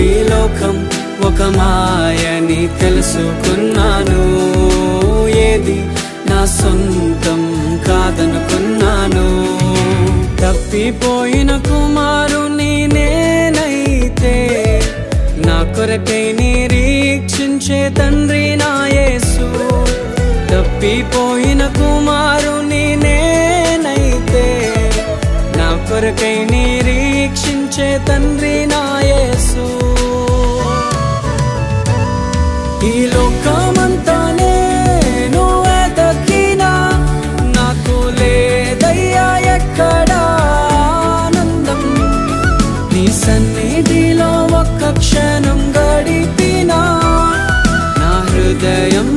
ఈ లోకం ఒక మాయని తెలుసుకున్నాను. ఏది నా సొంతం కాదనుకున్నాను. తప్పిపోయిన కుమారుని నేనైతే నా కొరకై నిరీక్షించే తండ్రి నా యేసు. తప్పిపోయిన కుమారుని నేనైతే నా కొరకై నిరీక్షించే తండ్రి నా యేసు. ఈ లోకమంతా నేను వెతకినా నాకు లేదయ్యా ఎక్కడా ఆనందం. నీ సన్నిధిలో ఒక్క క్షణం గడిపినా నా హృదయం